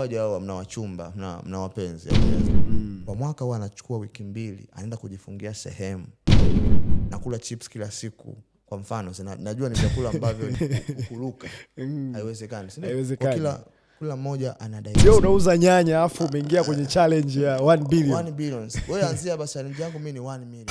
Waja wao mna wachumba, mna wapenzi. Kwa mwaka huwa anachukua wiki 2, anaenda kujifungia sehemu. Nakula chips kila siku. Kwa mfano, najua ni vyakula ambavyo ni kuruka. Haiwezekani. Kwa kila mmoja anadai. Sio unauza nyanya afu umeingia kwenye challenge ya 1 billion. 1 billion. Wewe anzia basi challenge yangu mimi ni 1 million.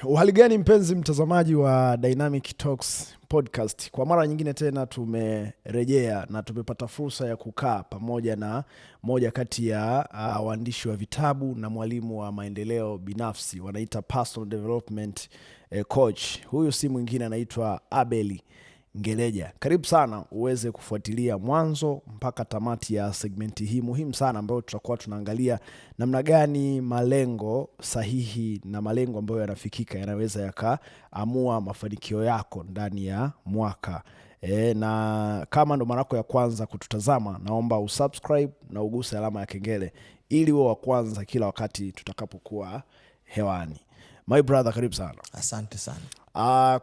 Uhali gani mpenzi mtazamaji wa Dynamic Talks podcast. Kwa mara nyingine tena tumerejea na tumepata fursa ya kukaa pamoja na moja kati ya waandishi wa vitabu na mwalimu wa maendeleo binafsi, wanaita personal development coach. Huyu si mwingine, anaitwa Abel Ngeleja. Karibu sana uweze kufuatilia mwanzo mpaka tamati ya segmenti hii muhimu sana, ambayo tutakuwa tunaangalia namna gani malengo sahihi na malengo ambayo yanafikika yanaweza yakaamua mafanikio yako ndani ya mwaka. Na kama ndo mara yako ya kwanza kututazama, naomba usubscribe na uguse alama ya kengele ili uwe wa kwanza kila wakati tutakapokuwa hewani. My brother, karibu sana. Asante sana.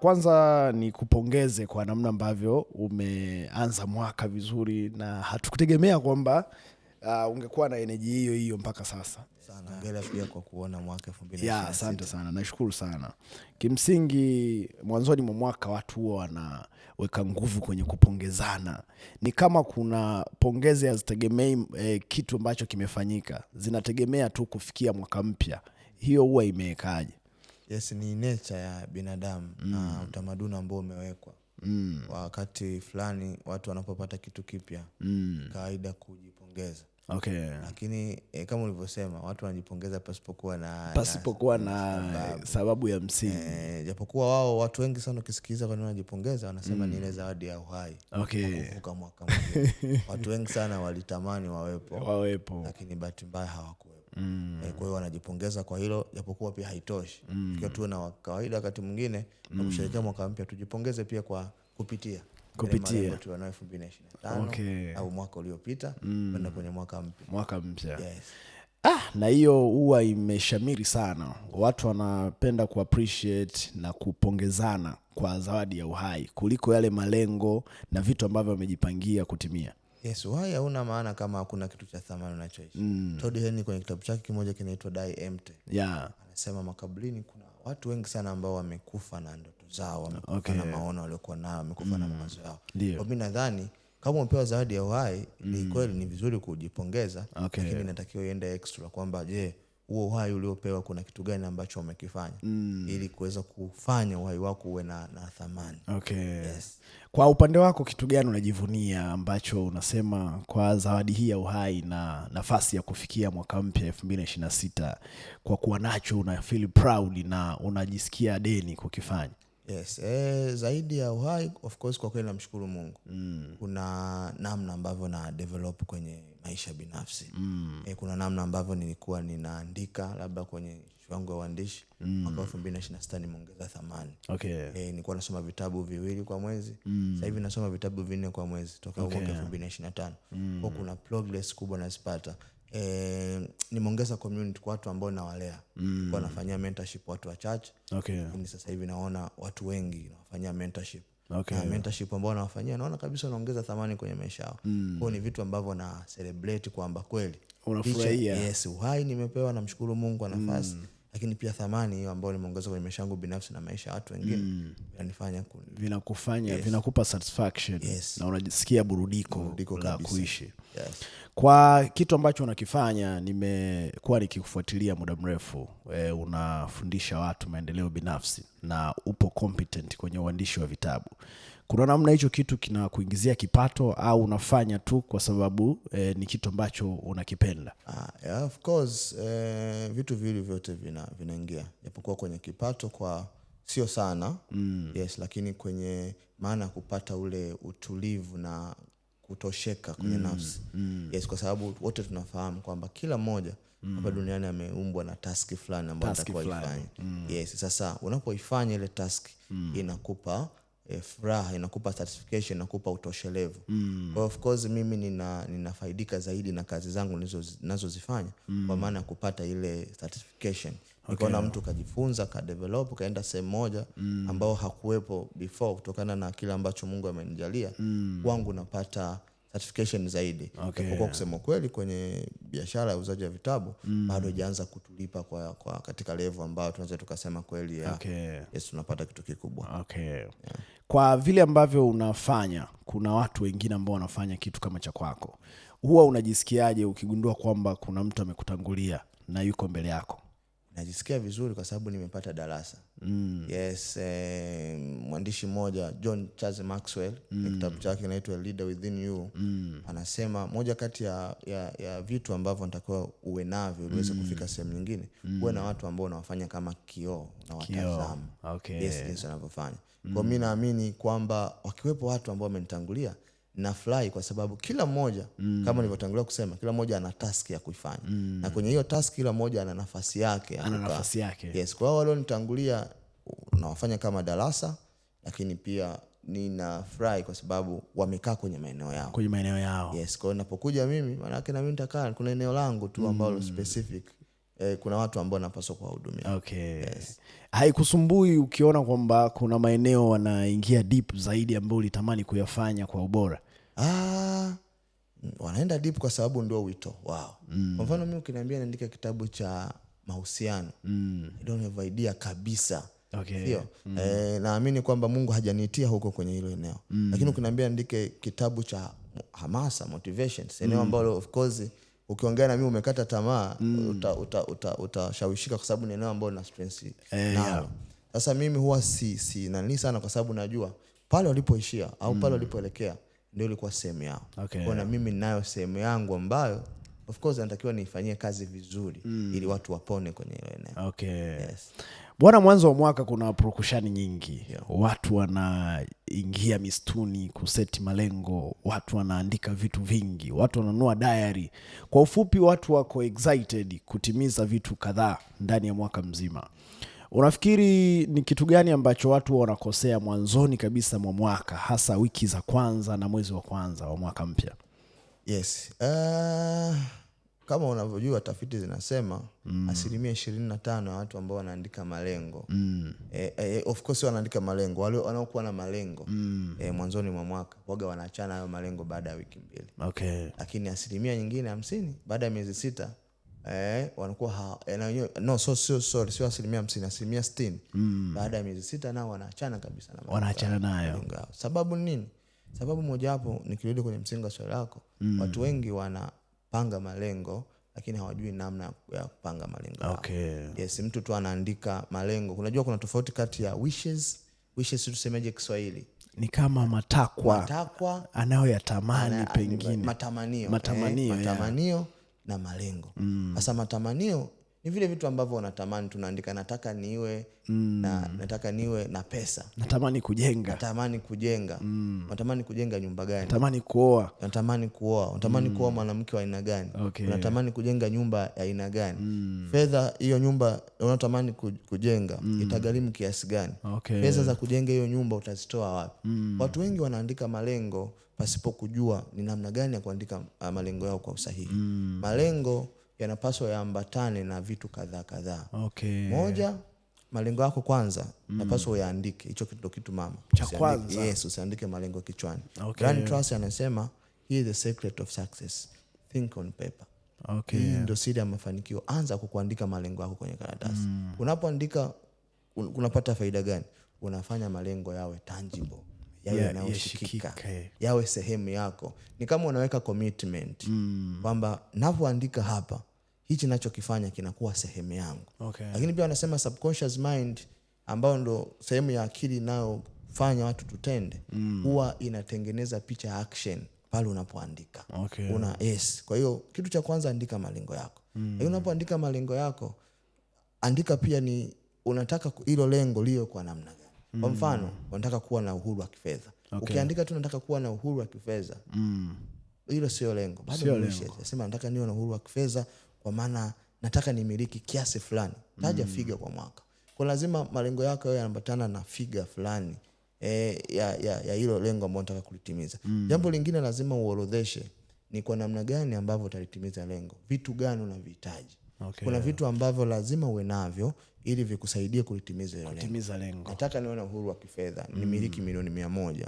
Kwanza ni kupongeze kwa namna ambavyo umeanza mwaka vizuri, na hatukutegemea kwamba ungekuwa na energy hiyo mpaka sasa. Sana hongera pia kwa kuona mwaka 2026. Yeah, asante sana. Nashukuru sana. Kimsingi mwanzoni mwa mwaka watu huwa wanaweka nguvu kwenye kupongezana. Ni kama kuna pongezi hazitegemei kitu ambacho kimefanyika. Zinategemea tu kufikia mwaka mpya. Hiyo huwa imekaje? Yes, ni nature ya binadamu na utamaduni ambao umewekwa. Wakati fulani watu wanapopata kitu kipya, kawaida kujipongeza. Okay. Lakini kama ulivyosema, watu wanajipongeza pasipokuwa na sababu ya msingi. Japokuwa wao watu wengi sana ukisikiza kwa nini wanajipongeza, wanasema ni ile zawadi ya uhai. Okay. Kuvuka mwaka mwingine. Watu wengi sana walitamani wawepo. Lakini bahati mbaya hawakuwepo. Kwa hiyo wanajipongeza kwa hilo, japokuwa pia haitoshi. Tukiwa tu na kawaida wakati mwingine na kusherehekea mwaka mpya, tujipongeze pia kwa kupitia watu wa 2025. Okay. Au mwaka uliopita kwenda kwenye mwaka mpya. Yes. Na hiyo huwa imeshamiri sana. Watu wanapenda kuappreciate na kupongezana kwa zawadi ya uhai kuliko yale malengo na vitu ambavyo wamejipangia kutimia. Yes, uhai hauna maana kama hakuna kitu cha thamani unachoishi. Todd Henry kwenye kitabu chake kimoja kinaitwa Die Empty. Yeah. Anasema makaburini kuna watu wengi sana ambao wamekufa na ndoto zao, wamekufa na maono waliokuwa nao, wamekufa na mawazo yao. Kwa mimi nadhani kama umepewa zawadi ya uhai, ni kweli ni vizuri kujipongeza, lakini inatakiwa iende extra kwamba je, huo uhai uliopewa kuna kitu gani ambacho umekifanya ili kuweza kufanya uhai wako uwe na thamani. Okay. Yes. Kwa upande wako kitu gani unajivunia ambacho unasema kwa zawadi hii ya uhai na nafasi ya kufikia mwaka mpya 2026 kwa kuwa nacho una feel proud na unajisikia deni kukifanya? Yes, zaidi ya uhai of course kwa kweli namshukuru Mungu. Kuna namna ambavyo na develop kwenye maisha binafsi. Kuna namna ambavyo nilikuwa ninaandika labda kwenye wangu wa uandishi mwaka 2026 nimeongeza thamani. Okay. Nilikuwa nasoma vitabu 2 kwa mwezi. Sasa hivi nasoma vitabu 4 kwa mwezi toka mwaka 2025. Kwa kuna progress kubwa nazipata. Nimeongeza community kwa watu ambao nawalea. Kwa nafanyia mentorship watu wachache. Okay. Lakini sasa hivi naona watu wengi nafanyia mentorship. Okay. Na mentorship ambao nawafanyia naona kabisa naongeza thamani kwenye maisha yao. Kwa ni vitu ambavyo na celebrate kwamba kweli unafurahia. Yes, uhai nimepewa, namshukuru Mungu kwa nafasi. Lakini pia thamani hiyo ambayo nimeongeza kwenye maisha yangu binafsi na maisha ya watu wengine yanifanya vinakupa satisfaction. Yes. Na unajisikia burudiko la kuishi. Yes. Kwa kitu ambacho unakifanya, nimekuwa nikikufuatilia muda mrefu. Unafundisha watu maendeleo binafsi na upo competent kwenye uandishi wa vitabu. Kuna namna hicho kitu kinakuingizia kipato au unafanya tu kwa sababu ni kitu ambacho unakipenda? Yeah, of course vitu vile vyote vinaingia. Japokuwa kwenye kipato kwa sio sana. Yes, lakini kwenye maana kupata ule utulivu na kutosheka kwenye nafsi. Yes, kwa sababu wote tunafahamu kwamba kila mmoja hapa duniani ameumbwa na task fulani ambayo atakuwa ifanye. Yes, sasa unapoifanya ile task inakupa furaha, inakupa satisfaction, inakupa utoshelevu. Of course mimi ninafaidika zaidi na kazi zangu ninazozifanya kwa maana ya kupata ile satisfaction Nikaona mtu kajifunza, ka develop, kaenda sehemu moja ambao hakuwepo before kutokana na kile ambacho Mungu amenijalia. Kwangu napata certification zaidi. Kwa kusema kweli kwenye biashara ya uzaji wa vitabu bado haijaanza kutulipa kwa katika level ambayo tunaweza tukasema kweli yes, tunapata kitu kikubwa. Kwa vile ambavyo unafanya, kuna watu wengine ambao wanafanya kitu kama cha kwako. Huwa unajisikiaje ukigundua kwamba kuna mtu amekutangulia na yuko mbele yako? Najisikia vizuri kwa sababu nimepata darasa. Yes, mwandishi mmoja John Charles Maxwell, kitabu chake kinaitwa Leader Within You, anasema moja kati ya vitu ambavyo natakiwa uwe navyo uweze kufika sehemu nyingine, uwe na watu ambao unawafanya kama kioo na watazama. Yes, wanavyofanya. Kwa mimi naamini kwamba wakiwepo watu ambao wamenitangulia, nafurahi kwa sababu kila mmoja kama nilivyotangulia kusema, kila mmoja ana task ya kuifanya. Na kwenye hiyo task kila mmoja ana nafasi yake. Yes, kwa hiyo wale wanitangulia nawafanya kama darasa, lakini pia ninafurahi kwa sababu wamekaa kwenye maeneo yao. Yes, kwa hiyo ninapokuja mimi, maana yake na mimi nitakaa kuna eneo langu tu ambalo specific. Kuna watu ambao napaswa kuwahudumia. Yes. Haikusumbui ukiona kwamba kuna maeneo wanaingia deep zaidi ambao ulitamani kuyafanya kwa ubora? Wanaenda deep kwa sababu ndio wito wao. Kwa mfano mimi ukiniambia niandike kitabu cha mahusiano, I don't have idea kabisa. Naamini kwamba Mungu hajanitia huko kwenye hilo eneo. Lakini ukiniambia niandike kitabu cha hamasa, motivation, eneo ambalo of course ukiongea na mimi umekata tamaa, utashawishika kwa sababu ni eneo ambalo na strength nalo. Sasa mimi huwa si nani sana kwa sababu najua pale walipoishia au pale walipoelekea ndio ilikuwa sehemu yao. Kwa na mimi ninayo sehemu yangu ambayo of course natakiwa nifanyie kazi vizuri ili watu wapone kwenye hilo eneo. Yes. Bwana, mwanzo wa mwaka kuna prokushani nyingi. Watu wanaingia mistuni kuseti malengo, watu wanaandika vitu vingi, watu wananunua diary. Kwa ufupi, watu wako excited kutimiza vitu kadhaa ndani ya mwaka mzima. Unafikiri ni kitu gani ambacho watu wanakosea mwanzoni kabisa mwa mwaka, hasa wiki za kwanza na mwezi wa kwanza wa mwaka mpya? Yes. Kama unavyojua tafiti zinasema 25% ya watu ambao wanaandika malengo, of course wanaandika malengo, wale wanaokuwa na malengo mwanzoni mwa mwaka waga wanaachana hayo malengo baada ya wiki 2. Lakini 50% nyingine 50 baada ya miezi 6 wanakuwa sio 50%, 60 baada ya miezi 6 nao wanaachana kabisa na wanaachana nayo. Sababu nini? Sababu moja hapo, nikirudi kwenye msingi wa swali lako, watu wengi wanapanga malengo lakini hawajui namna ya kupanga malengo yao. Yes, mtu tu anaandika malengo. Unajua kuna tofauti kati ya wishes tusemeje Kiswahili? Ni kama matakwa anayoyatamani, pengine matamanio na malengo. Sasa matamanio ni vile vitu ambavyo unatamani, tunaandika nataka niwe nataka niwe na pesa, natamani kujenga, natamani kujenga nyumba gani, natamani kuoa, natamani kuoa mwanamke wa aina gani, unatamani kujenga nyumba ya aina gani, fedha hiyo nyumba unatamani kujenga itagharimu kiasi gani, pesa za kujenga hiyo nyumba utazitoa wapi. Watu wengi wanaandika malengo pasipo kujua ni namna gani ya kuandika malengo yao kwa usahihi. Malengo yanapaswa yaambatane na vitu kadhaa. Moja, malengo yako kwanza napaswa uyaandike. Hicho kitu mama cha kwanza. Yes, usiandike malengo kichwani. Grant Trust anasema here is the secret of success, think on paper. Hii ndio siri ya mafanikio. Anza kuandika malengo yako kwenye karatasi. Unapoandika unapata faida gani? Unafanya malengo yawe tangible, yawe yanayoshikika, yawe sehemu yako. Ni kama unaweka commitment kwamba ninapoandika hapa, hichi ninachokifanya kinakuwa sehemu yangu. Lakini pia wanasema subconscious mind, ambao ndo sehemu ya akili inayofanya watu tutende, huwa inatengeneza picha ya action pale unapoandika. Kwa hiyo kitu cha kwanza, andika malengo yako. Unapoandika malengo yako, andika pia ni unataka hilo lengo liwe kwa namna gani. Kwa mfano, unataka kuwa na uhuru wa kifedha. Ukiandika tu nataka kuwa na uhuru wa kifedha, hilo sio lengo. Bado unasema nataka niwe na uhuru wa kifedha kwa maana nataka nimiliki kiasi fulani. Taja figa kwa mwaka. Kwa lazima malengo yako yawe yanaambatana na figa fulani ya hilo lengo ambalo unataka kulitimiza. Jambo lingine lazima uorodheshe ni kwa namna gani ambavyo utalitimiza lengo. Vitu gani unavihitaji? Kuna vitu ambavyo lazima uwe navyo ili vikusaidie kulitimiza lengo. Nataka niwe na uhuru wa kifedha, nimiliki milioni 100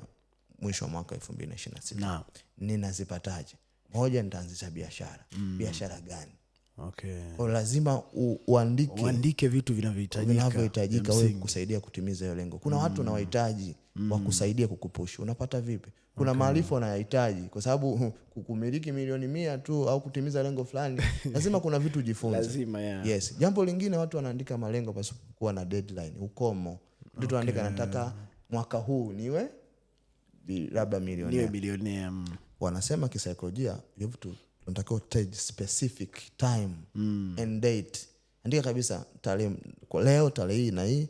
mwisho wa mwaka 2026. Ninazipataje? Moja, nitaanzisha biashara. Biashara gani? Kwa lazima uandike vitu vinavyohitajika wewe kusaidia kutimiza hiyo lengo. Kuna watu wanahitaji wa kusaidia kukupush. Unapata vipi? Kuna maarifa unayahitaji kwa sababu kumiliki milioni 100 tu au kutimiza lengo fulani lazima kuna vitu ujifunze. Lazima, Yes. Jambo lingine, watu wanaandika malengo basi kuwa na deadline, ukomo. Mtu anaandika nataka mwaka huu niwe labda milionea. Wanasema kisaikolojia unatakiwa stage specific time and date. Andika kabisa tarehe, kwa leo tarehe hii na hii,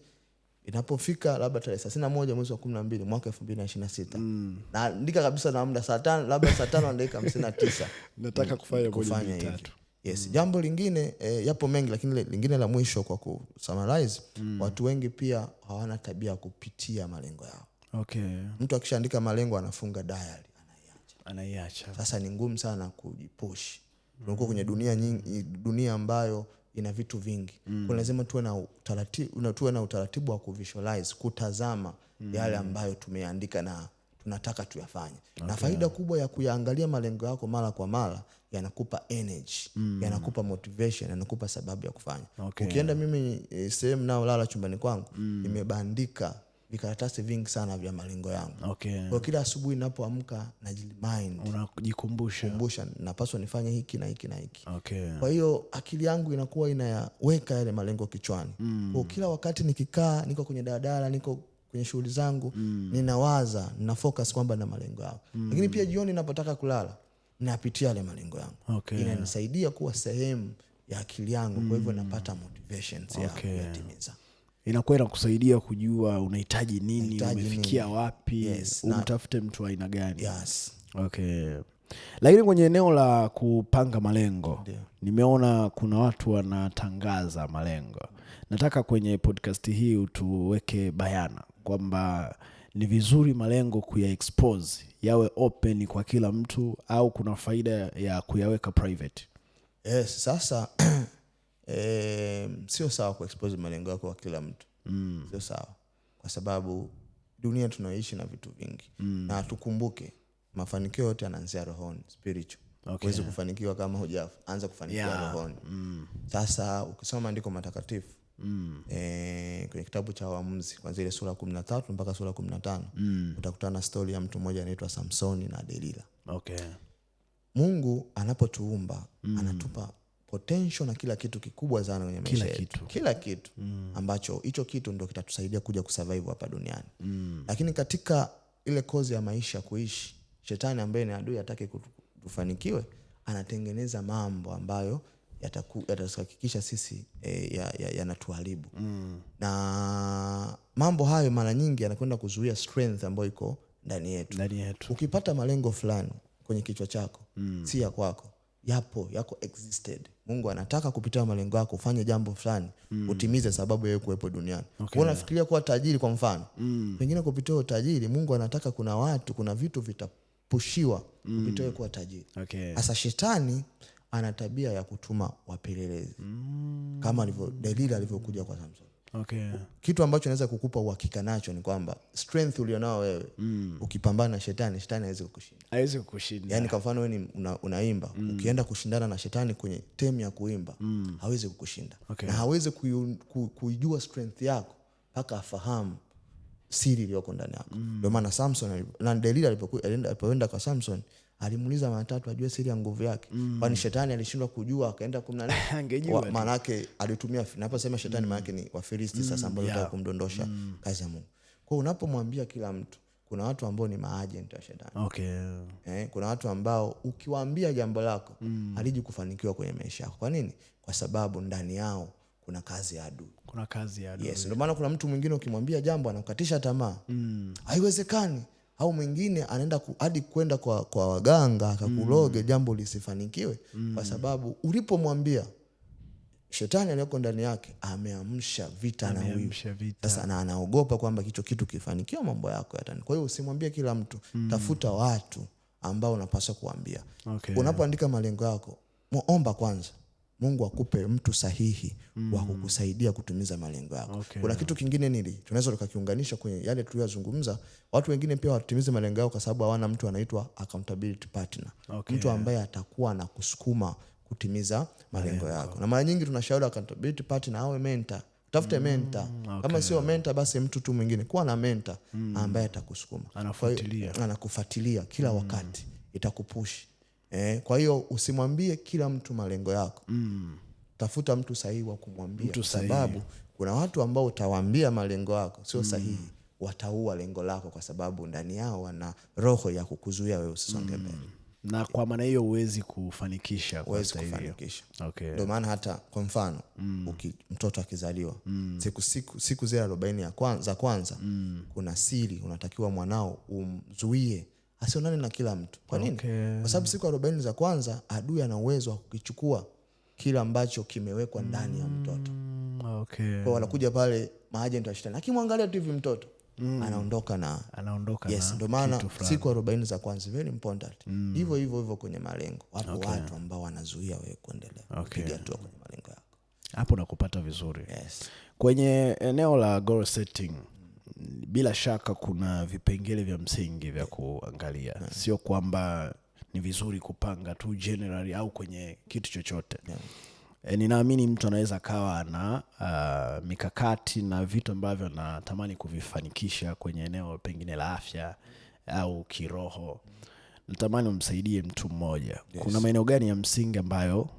inapofika labda tarehe 31 mwezi wa 12 mwaka 2026. Na andika kabisa na muda saa 5 labda saa 5 na dakika 59 nataka kufanya hivi. Yes. Jambo lingine, yapo mengi lakini lingine la mwisho kwa kusummarize, watu wengi pia hawana tabia kupitia malengo yao. Mtu akishaandika malengo anafunga diary, anaiacha. Sasa ni ngumu sana kujipush. Tunakuwa kwenye dunia ambayo ina vitu vingi. Kwa lazima tuwe na utaratibu wa kuvisualize, kutazama yale ambayo tumeandika na tunataka tuyafanye. Na faida kubwa ya kuyaangalia malengo yako mara kwa mara, yanakupa energy, yanakupa motivation, yanakupa sababu ya kufanya. Ukienda mimi sehemu nao lala chumbani kwangu, nimebandika vikaratasi vingi sana vya malengo yangu. Kwa kila asubuhi ninapoamka najimind, unajikumbusha napaswa nifanye hiki na hiki na hiki. Kwa hiyo akili yangu inakuwa inayaweka yale malengo kichwani. Kwa kila wakati nikikaa, niko kwenye daladala, niko kwenye shughuli zangu, ninawaza, nina focus kwamba na malengo yangu. Lakini pia jioni ninapotaka kulala, ninapitia yale malengo yangu. Inanisaidia kuwa sehemu ya akili yangu, kwa hivyo napata motivation ya kuyatimiza. Inakuwa inakusaidia kujua unahitaji nini, umefikia wapi, umtafute mtu aina gani. Lakini kwenye eneo la kupanga malengo, nimeona kuna watu wanatangaza malengo. Nataka kwenye podcast hii utuweke bayana kwamba ni vizuri malengo kuya-expose, yawe open kwa kila mtu, au kuna faida ya kuyaweka private? Sasa sio sawa kuexpose malengo yako kwa kila mtu. Sio sawa. Kwa sababu dunia tunayoishi na vitu vingi. Na tukumbuke mafanikio yote yanaanzia rohoni, spiritual. Huwezi kufanikiwa kama hujaanza kufanikiwa rohoni. Sasa ukisoma maandiko matakatifu, kwenye kitabu cha Waamuzi kuanzia ile sura 13 mpaka sura 15, utakutana na story ya mtu mmoja anaitwa Samsoni na Delila. Mungu anapotuumba anatupa potential na kila kitu kikubwa sana kwenye maisha yetu. Kila kitu ambacho hicho kitu ndio kitatusaidia kuja kusurvive hapa duniani. Lakini katika ile kozi ya maisha kuishi, shetani ambaye ni adui hataki tufanikiwe, anatengeneza mambo ambayo yatahakikisha sisi yanatuharibu. Na mambo hayo mara nyingi yanakwenda kuzuia strength ambayo iko ndani yetu. Ukipata malengo fulani kwenye kichwa chako, si ya kwako, yako existed. Mungu anataka kupitia malengo yako ufanye jambo fulani, utimize sababu ya kuwepo duniani. Unafikiria kuwa tajiri kwa mfano, pengine kupitia utajiri Mungu anataka kuna vitu vitapushiwa kupitia kuwa tajiri. Sasa shetani ana tabia ya kutuma wapelelezi, kama Delila alivyokuja kwa Samson. Kitu ambacho naweza kukupa uhakika nacho ni kwamba strength ulionao wewe, ukipambana na shetani hawezi kukushinda. Yaani kwa mfano wewe unaimba, ukienda kushindana na shetani kwenye team ya kuimba, hawezi kukushinda. Na hawezi kujua strength yako mpaka afahamu siri iliyoko ndani yako. Ndio maana Samson na Delila alipoenda kwa Samson, alimuuliza mara 3 ajue siri ya nguvu yake. Kwani shetani alishindwa kujua akaenda 14? Maana yake alitumia, naposema shetani maana yake ni Wafilisti sasa ambao wanataka kumdondosha kazi ya Mungu. Kwa unapomwambia kila mtu, kuna watu ambao ni maagent wa shetani. Kuna watu ambao ukiwaambia jambo lako haliji kufanikiwa kwenye maisha yako. Kwa nini? Kwa sababu ndani yao kuna kazi ya adui. Yes, ndio maana kuna mtu mwingine ukimwambia jambo anakukatisha tamaa. Haiwezekani. Au mwingine anaenda hadi kwenda kwa waganga akakuloge jambo lisifanikiwe, kwa sababu ulipomwambia, shetani aliyoko ndani yake ameamsha vita na wivu. Sasa na anaogopa kwamba hicho kitu kifanikiwa mambo yako yatani. Kwa hiyo usimwambie kila mtu, tafuta watu ambao unapaswa kuambia. Unapoandika malengo yako, muomba kwanza. Mungu akupe mtu sahihi wa kukusaidia kutimiza malengo yako. Kuna kitu kingine tunaweza tukakiunganisha kwenye yale tuliyozungumza. Watu wengine pia watimize malengo yao kwa sababu hawana mtu anaitwa accountability partner. Mtu ambaye atakuwa na kusukuma kutimiza malengo yako. Na mara nyingi tunashauri accountability partner awe mentor. Tafute mentor. Kama sio mentor basi mtu tu mwingine. Kuwa na mentor ambaye atakusukuma. Anakufuatilia kila wakati. Itakupush. Kwa hiyo usimwambie kila mtu malengo yako. Tafuta mtu sahihi wa kumwambia, kwa sababu kuna watu ambao utawaambia malengo yako sio sahihi, wataua lengo lako kwa sababu ndani yao wana roho ya kukuzuia wewe usisonge mbele. Na kwa maana hiyo huwezi kufanikisha kwa sahihi. Ndio maana hata kwa mfano mtoto akizaliwa siku zile 40 za kwanza kuna siri unatakiwa mwanao umzuie asionane na kila mtu. Kwa nini? Kwa sababu siku 40 za kwanza adui ana uwezo wa kukichukua kila ambacho kimewekwa ndani ya mtoto. Kwa wanakuja pale maagent wa shetani. Akimwangalia tu hivi mtoto anaondoka. Yes, ndio maana siku 40 za kwanza very important. Hivyo kwenye malengo. Watu ambao wanazuia wewe kuendelea. Kupiga hatua kwenye malengo yako. Hapo nakupata vizuri. Yes. Kwenye eneo la goal setting bila shaka kuna vipengele vya msingi vya kuangalia. Sio kwamba ni vizuri kupanga tu generally au kwenye kitu chochote. Ninaamini mtu anaweza kawa na mikakati na vitu ambavyo anatamani kuvifanikisha kwenye eneo pengine la afya au kiroho. Natamani umsaidie mtu mmoja. Kuna maeneo gani ya msingi ambayo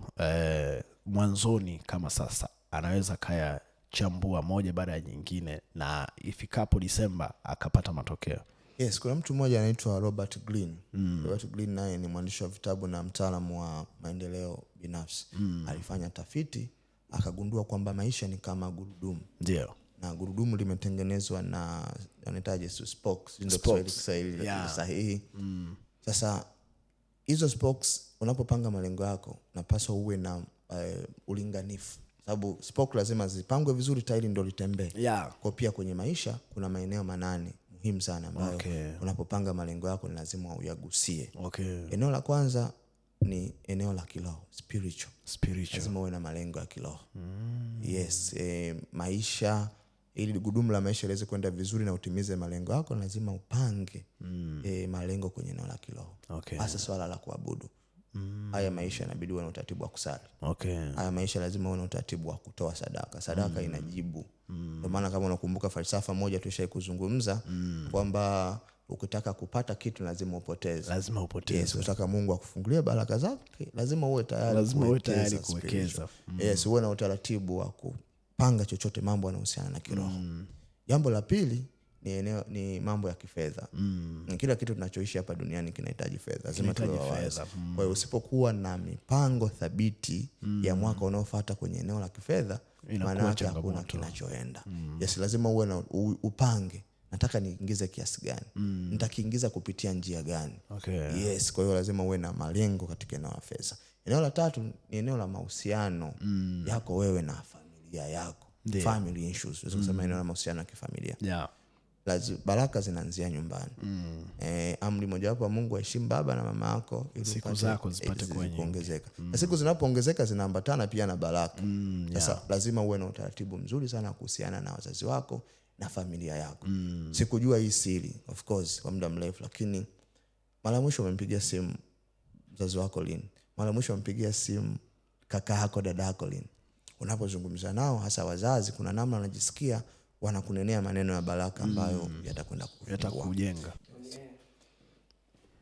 mwanzoni kama sasa anaweza kaya chambua moja baada ya nyingine na ifikapo Disemba akapata matokeo? Yes, kuna mtu mmoja anaitwa Robert Greene. Robert Greene naye ni mwandishi wa vitabu na mtaalamu wa maendeleo binafsi. Alifanya tafiti akagundua kwamba maisha ni kama gurudumu. Ndio. Na gurudumu limetengenezwa na anahitaji spokes, ndio Kiswahili sahihi. Sasa hizo spokes unapopanga malengo yako unapaswa uwe na ulinganifu. Sababu spoke lazima zipangwe vizuri tairi ndio litembee. Kwa pia kwenye maisha kuna maeneo 8 muhimu sana ambayo unapopanga malengo yako ni lazima uyagusie. Eneo la kwanza ni eneo la kiroho, spiritual. Lazima uwe na malengo ya kiroho. Yes, maisha ili gudumu la maisha liweze kwenda vizuri na utimize malengo yako lazima upange malengo kwenye eneo la kiroho. Hasa swala la kuabudu. Haya maisha inabidi uwe na utaratibu wa kusali. Haya maisha lazima uwe na utaratibu wa kutoa sadaka. Sadaka inajibu. Ndio maana kama unakumbuka falsafa moja tulishaikuzungumza kwamba ukitaka kupata kitu lazima upoteze. Yes, ukitaka Mungu akufungulie baraka zake lazima uwe tayari kuwekeza. Yes, uwe na utaratibu wa kupanga chochote mambo yanayohusiana na kiroho. Jambo la pili ni mambo ya kifedha. Kila kitu tunachoishi hapa duniani kinahitaji fedha. Lazima tuwe wazi. Kwa hiyo usipokuwa na mipango thabiti ya mwaka unaofuata kwenye eneo la kifedha, maana yake hakuna kinachoenda. Yes, lazima uwe na upange. Nataka niingize kiasi gani? Nitakiingiza kupitia njia gani? Yes, kwa hiyo lazima uwe na malengo katika eneo la fedha. Eneo la tatu ni eneo la mahusiano yako wewe na familia yako. Family issues. Unasema eneo la mahusiano ya kifamilia. Baraka zinaanzia nyumbani. Amri mojawapo ya Mungu, heshimu baba na mama yako ili siku zako zipate kuongezeka. Na siku zinapoongezeka zinaambatana pia na baraka. Sasa lazima uwe na utaratibu mzuri sana kuhusiana na wazazi wako na familia yako. Sikujua hii siri of course kwa muda mrefu, lakini mara mwisho umempigia simu mzazi wako lini? Mara mwisho umempigia simu kaka yako, dada yako lini? Unapozungumza nao hasa wazazi, kuna namna wanajisikia wanakunenea maneno ya baraka ambayo yatakujenga.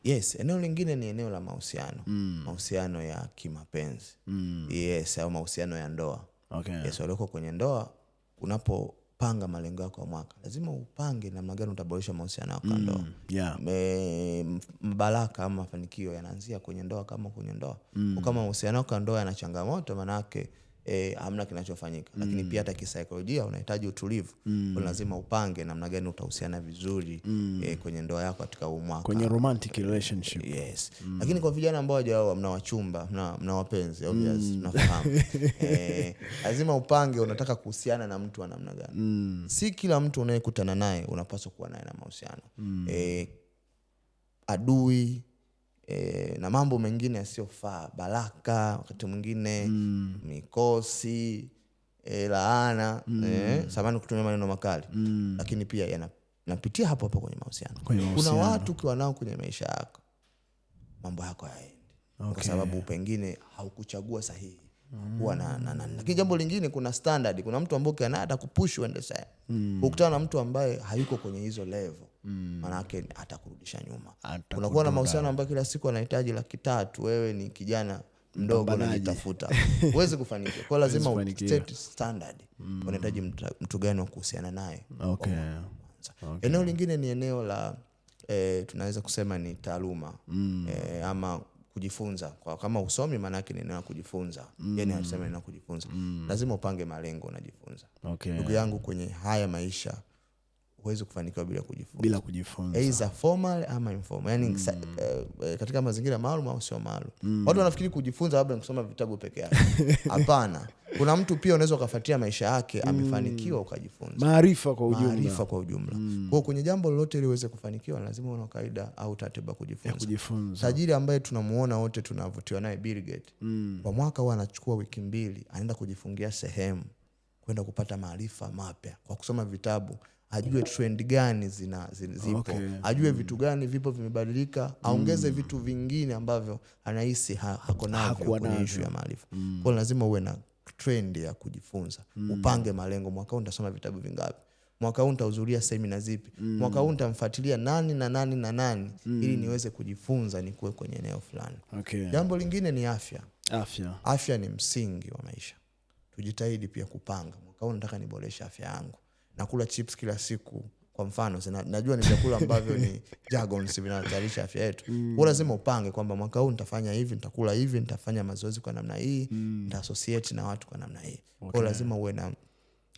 Yes, eneo lingine ni eneo la mahusiano. Mahusiano ya kimapenzi. Yes, au mahusiano ya ndoa. Yes, walioko kwenye ndoa unapopanga malengo yako ya mwaka lazima upange namna gani utaboresha mahusiano yako ya ndoa. Baraka ama mafanikio yanaanzia kwenye ndoa kama kwenye ndoa. Kama mahusiano yako ya ndoa yana changamoto, maana yake hamna kinachofanyika. Lakini pia hata kisaikolojia unahitaji utulivu. Lazima upange namna gani utahusiana vizuri kwenye ndoa yako katika huu mwaka, kwenye romantic relationship. Yes. Lakini kwa vijana ambao hawajaoa, mna wachumba, mna wapenzi obviously tunafahamu. Lazima upange unataka kuhusiana na mtu wa namna gani. Si kila mtu unayekutana naye unapaswa kuwa naye na mahusiano. Adui na mambo mengine yasiyofaa, baraka wakati mwingine, mikosi, laana, samani kutumia maneno makali, lakini pia yanapitia hapo hapo kwenye mahusiano. Kuna watu ukiwa nao kwenye maisha yako mambo yako hayaendi, kwa sababu pengine haukuchagua sahihi. Lakini jambo lingine, kuna standard, kuna mtu ambaye anataka kupush uende sawa. Ukutana na mtu ambaye hayuko kwenye hizo level, maana yake atakurudisha nyuma. Unakuwa na mahusiano ambayo kila siku anahitaji 300,000, wewe ni kijana mdogo unajitafuta, huwezi kufanikiwa. Kwa lazima set standard, unahitaji mtu gani wa kuhusiana naye. Eneo lingine ni eneo la tunaweza kusema ni taaluma, ama kujifunza. Kwa kama usomi, maana yake ni neno kujifunza. Yani anasema neno kujifunza. Lazima upange malengo, unajifunza. Ndugu yangu, kwenye haya maisha huwezi kufanikiwa bila kujifunza. Either formal ama informal. Yani katika mazingira maalum au sio maalum. Watu wanafikiri kujifunza labda ni kusoma vitabu peke yake. Hapana. Kuna mtu pia unaweza kufuatia maisha yake amefanikiwa ukajifunza. Maarifa kwa ujumla. Kwa kwenye jambo lolote ili uweze kufanikiwa lazima uwe na kaida au taratibu kujifunza. Tajiri ambaye tunamuona wote tunavutiwa naye, Bill Gates, kwa mwaka huwa anachukua wiki 2 anaenda kujifungia sehemu kwenda kupata maarifa mapya kwa kusoma vitabu. Ajue trend gani zipo, ajue vitu gani vipo vimebadilika, aongeze vitu vingine ambavyo anahisi hako navyo kwenye issue ya maarifa. Kwa lazima uwe na trend ya kujifunza. Upange malengo, mwaka huu nitasoma vitabu vingapi, mwaka huu nitahudhuria semina zipi, mwaka huu nitamfuatilia nani na nani na nani, ili niweze kujifunza nikuwe kwenye eneo fulani. Jambo lingine ni afya. Afya ni msingi wa maisha. Tujitahidi pia kupanga, mwaka huu nataka niboreshe afya yangu. Nakula chips kila siku kwa mfano, najua ni vyakula ambavyo ni jargons vinahatarisha afya yetu. Kwa lazima upange kwamba mwaka huu nitafanya hivi, nitakula hivi, nitafanya mazoezi kwa namna hii, nita-associate na watu kwa namna hii. Kwa lazima uwe na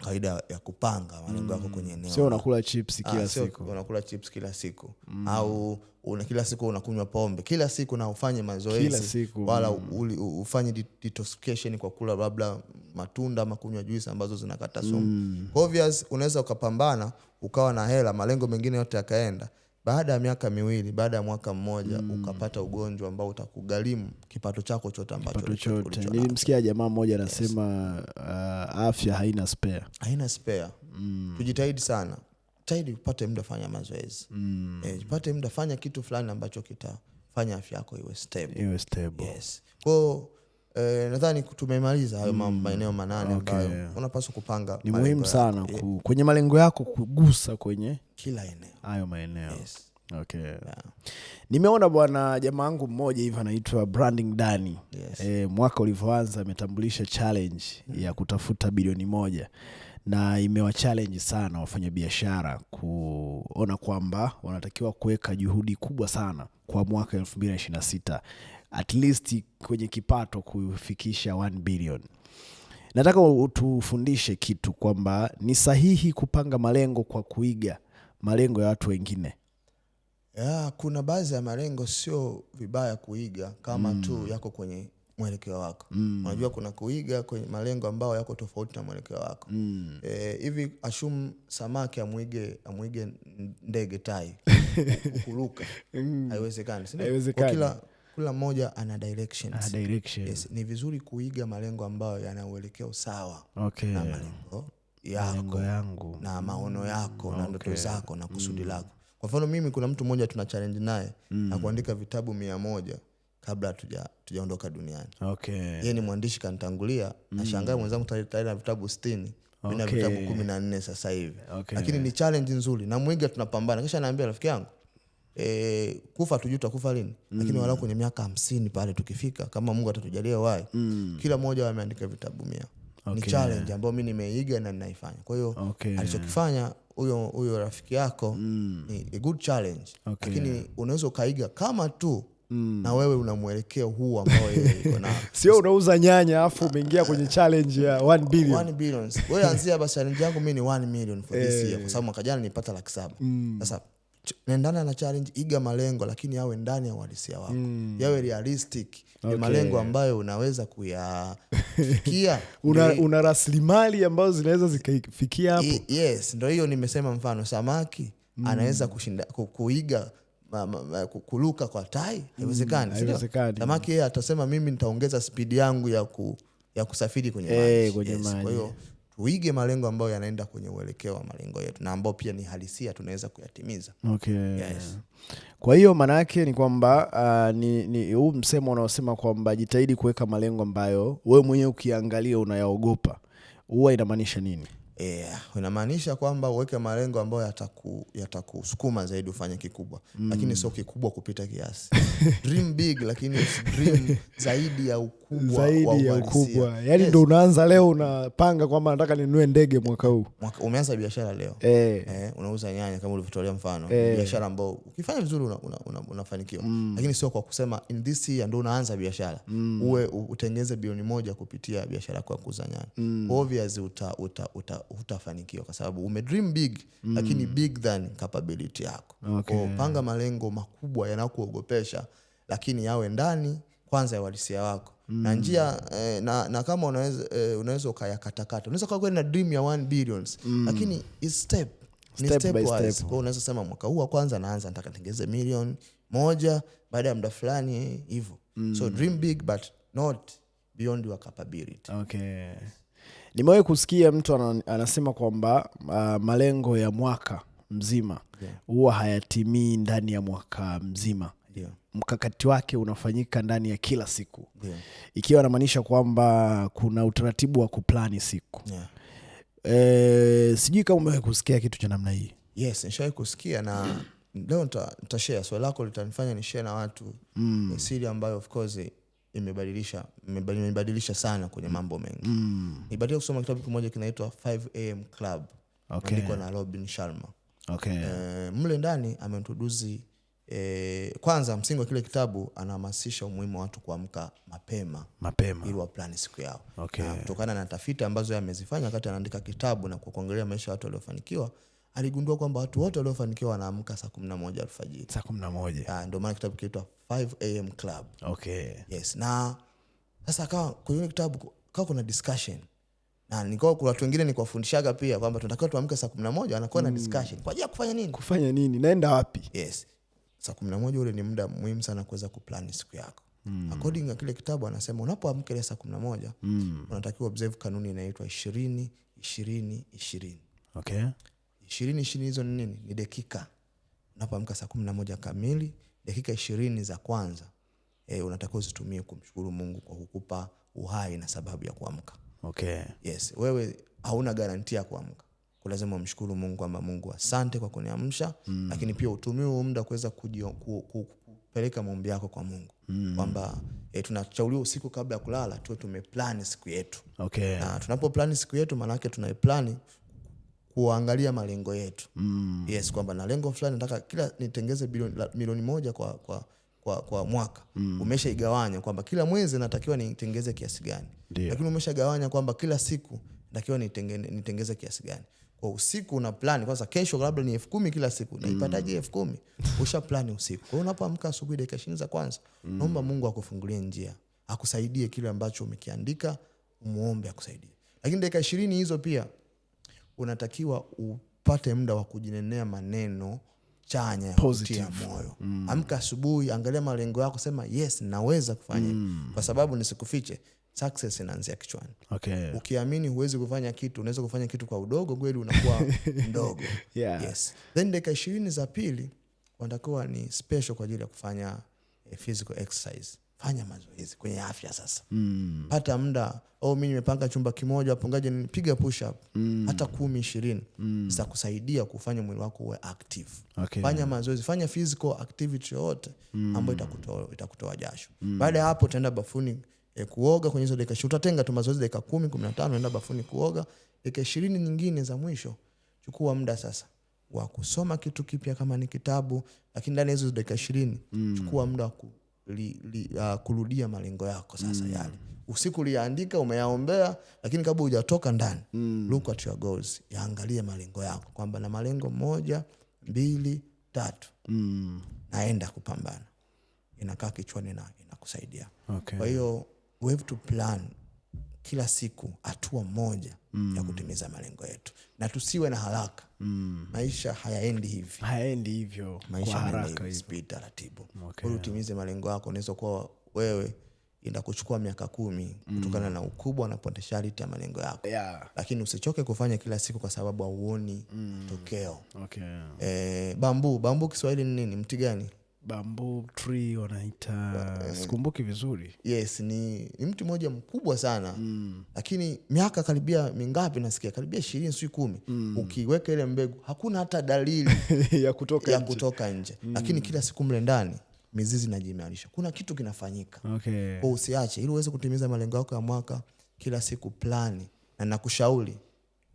kaida ya kupanga malengo yako kwenye eneo. Sio unakula chips kila siku. Unakula chips kila siku. Au kila siku unakunywa pombe. Kila siku na ufanye mazoezi. Wala ufanye detoxification kwa kula labda matunda ama kunywa juice ambazo zinakata sumu. Obvious unaweza ukapambana ukawa na hela, malengo mengine yote yakaenda. Baada ya miaka 2, baada ya mwaka mmoja ukapata ugonjwa ambao utakugharimu kipato chako chote ambacho. Nilimsikia jamaa mmoja anasema afya haina spare. Tujitahidi sana. Jitahidi upate muda fanya mazoezi. Upate muda fanya kitu fulani ambacho kitafanya afya yako iwe stable. Yes. Kwa nadhani tumemaliza hayo maeneo 8 ambayo unapaswa kupanga. Ni muhimu sana kwenye malengo yako kugusa kwenye kila eneo. Hayo maeneo. Yes. Nimeona bwana jamaa wangu mmoja hivi anaitwa Branding Dani. Mwaka ulivyoanza ametambulisha challenge ya kutafuta bilioni 1, na imewa challenge sana wafanyabiashara kuona kwamba wanatakiwa kuweka juhudi kubwa sana kwa mwaka 2026 at least kwenye kipato kufikisha 1 billion. Nataka utufundishe kitu kwamba ni sahihi kupanga malengo kwa kuiga malengo ya watu wengine. Kuna baadhi ya malengo sio vibaya kuiga kama tu yako kwenye mwelekeo wako. Unajua kuna kuiga kwenye malengo ambayo yako tofauti na mwelekeo wako. Hivi assume samaki amuige ndege tai kuruka. Haiwezekani. Kila mmoja ana directions. Yes, ni vizuri kuiga malengo ambayo yana uelekeo sawa na malengo yangu na maono yako na ndoto zako na kusudi lako. Kwa mfano mimi kuna mtu mmoja tuna challenge naye na kuandika vitabu 100 kabla tujaondoka duniani. Yeye ni mwandishi kanitangulia, nashangaa mwenzangu tayari na vitabu 60. Mimi na vitabu 14 sasa hivi. Lakini ni challenge nzuri na mwiga tunapambana. Kisha naambia rafiki yangu kufa tujue tutakufa lini, lakini walau kwenye miaka 50 pale tukifika, kama Mungu atatujalia uhai, kila mmoja ameandika vitabu 100. Ni challenge ambayo mimi nimeiga na ninaifanya. Kwa hiyo alichokifanya huyo rafiki yako ni a good challenge. Lakini unaweza ukaiga kama tu na wewe una mwelekeo huu ambao yeye yuko nao. Sio unauza nyanya afu umeingia kwenye challenge ya 1 billion. 1 billion. Wewe anzia basi challenge yangu mimi ni 1 million for this year, kwa sababu mwaka jana nilipata 700,000. Sasa nendana na challenge, iga malengo lakini yawe ndani ya uhalisia wako. Yawe realistic. Ni malengo ambayo unaweza kuyafikia. Una rasilimali ambazo zinaweza zikafikia hapo. Yes, ndio hiyo nimesema mfano samaki anaweza kuiga kuluka kwa tai, haiwezekani. Haiwezekani. Samaki yeye atasema mimi nitaongeza speed yangu ya kusafiri kwenye maji. Kwa hiyo tuige malengo ambayo yanaenda kwenye uelekeo wa malengo yetu na ambao pia ni halisia tunaweza kuyatimiza. Yes. Kwa hiyo maana yake ni kwamba ni huu msemo unaosema kwamba jitahidi kuweka malengo ambayo wewe mwenyewe ukiangalia unayaogopa. Huwa inamaanisha nini? Inamaanisha kwamba uweke malengo ambayo yatakusukuma zaidi ufanye kikubwa. Lakini sio kikubwa kupita kiasi. Dream big lakini dream zaidi ya ukubwa. Yaani ndio unaanza leo unapanga kwamba nataka ninunue ndege mwaka huu. Umeanza biashara leo. Unauza nyanya kama ulivyotolea mfano. Biashara ambayo ukifanya vizuri unafanikiwa. Lakini sio kwa kusema in this year ndio unaanza biashara. Uwe utengeze bilioni 1 kupitia biashara yako ya kuuza nyanya. Obviously utafanikiwa kwa sababu ume dream big lakini big than capability yako. Panga malengo makubwa yanayokuogopesha lakini yawe ndani kwanza ya uhalisia wako. Na njia na kama unaweza ukayakatakata. Unaweza kuwa na dream ya 1 billion lakini is step by step. Kwa unaweza sema mwaka huu wa kwanza naanza nataka tengeze milioni 1 baada ya muda fulani hivyo. So dream big but not beyond your capability. Nimewahi kusikia mtu anasema kwamba malengo ya mwaka mzima huwa hayatimii ndani ya mwaka mzima. Mkakati wake unafanyika ndani ya kila siku. Ikiwa anamaanisha kwamba kuna utaratibu wa kuplani siku. Sijui kama umewahi kusikia kitu cha namna hii. Yes, nishawahi kusikia na leo nitashare. Swali lako litanifanya ni share na watu siri ambayo of course imebadilisha sana kwenye mambo mengi. Nibadilika kusoma kitabu kimoja kinaitwa 5am Club. Andikwa na Robin Sharma. Mle ndani ameintroduce kwanza msingi wa kile kitabu anahamasisha umuhimu wa watu kuamka mapema ili wa plan siku yao. Kutokana na tafiti ambazo amezifanya wakati anaandika kitabu na kuangalia maisha ya watu waliofanikiwa, aligundua kwamba watu wote waliofanikiwa wanaamka saa 11 alfajiri. Saa 11. Ndio maana kitabu kinaitwa 5am Club. Yes. Na sasa kwenye kitabu kuna discussion. Na nilikuwa kuna watu wengine nikuwafundishaga pia kwamba tunatakiwa tuamke saa 11 anakuwa na discussion. Kwa ajili ya kufanya nini? Kufanya nini? Naenda wapi? Yes. Saa 11 ule ni muda muhimu sana kuweza kuplan siku yako. According na kile kitabu anasema unapoamka ile saa 11 unatakiwa observe kanuni inaitwa 20 20 20. 20 hizo ni nini? Ni dakika. Unapoamka saa 11 kamili, dakika 20 za kwanza unatakiwa uzitumie kumshukuru Mungu kwa kukupa uhai na sababu ya kuamka. Yes, wewe hauna garantia ya kuamka. Kwa lazima umshukuru Mungu kwamba Mungu asante kwa kuniamsha, lakini pia utumie huo muda kuweza kupeleka maombi yako kwa Mungu. Kwamba tunachauliwa usiku kabla ya kulala tuwe tumeplan siku yetu. Na tunapoplan siku yetu maana yake tunaiplan kuangalia malengo yetu. Yes, kwamba na lengo fulani nataka kila nitengeze milioni 1 kwa mwaka. Umeshaigawanya kwamba kila mwezi natakiwa nitengeze kiasi gani. Lakini umeshagawanya kwamba kila siku natakiwa nitengeze kiasi gani. Kwa usiku una plan kwanza kesho labda ni 10,000 kila siku. Naipataje 10,000? Usha plan usiku. Kwa hiyo unapoamka asubuhi dakika 20 za kwanza, naomba Mungu akufungulie njia. Akusaidie kile ambacho umekiandika, umuombe akusaidie. Lakini dakika 20 hizo pia unatakiwa upate muda wa kujinenea maneno chanya ya kutia moyo. Amka asubuhi, angalia malengo yako, sema yes naweza kufanya. Kwa sababu nisikufiche, success inaanzia kichwani. Ukiamini huwezi kufanya kitu, unaweza kufanya kitu kwa udogo, kweli unakuwa mdogo. Yes. Then dakika 20 za pili unatakiwa ni special kwa ajili ya kufanya physical exercise. Fanya mazoezi kwenye afya sasa. Pata muda, mimi nimepanga chumba kimoja, wapangaje nipiga push up hata 10 20 zitakusaidia kufanya mwili wako uwe active. Fanya mazoezi, fanya physical activity yote ambayo itakutoa jasho. Baada ya hapo utaenda bafuni kuoga kwenye hizo dakika. Utatenga tu mazoezi dakika 10 15, enda bafuni kuoga. Dakika 20 nyingine za mwisho chukua muda sasa wa kusoma kitu kipya kama ni kitabu, lakini ndani hizo dakika 20 chukua muda wa kurudia malengo yako sasa yale. Usiku uliandika umeyaombea, lakini kabla hujatoka ndani, look at your goals. Yaangalie malengo yako kwamba na malengo 1 2 3 naenda kupambana. Inakaa kichwani na inakusaidia. Kwa hiyo we have to plan kila siku hatua moja ya kutimiza malengo yetu, na tusiwe na haraka. Maisha hayaendi hivyo, maisha kwa haraka hivi, speed, taratibu. Ili utimize malengo yako, unaweza kuwa wewe inakuchukua miaka 10 kutokana na ukubwa na potentiality ya malengo yako. Lakini usichoke kufanya kila siku kwa sababu hauoni tokeo. Bamboo Kiswahili ni nini? Mti gani? Bamboo tree wanaita, sikumbuki vizuri. Yes, ni mti mmoja mkubwa sana. Lakini miaka karibia mingapi nasikia? Karibia 20 si 10. Ukiweka ile mbegu hakuna hata dalili ya kutoka nje. Lakini kila siku mle ndani mizizi inajiimarisha. Kuna kitu kinafanyika. Kwa usiache, ili uweze kutimiza malengo yako ya mwaka, kila siku plani. Na nakushauri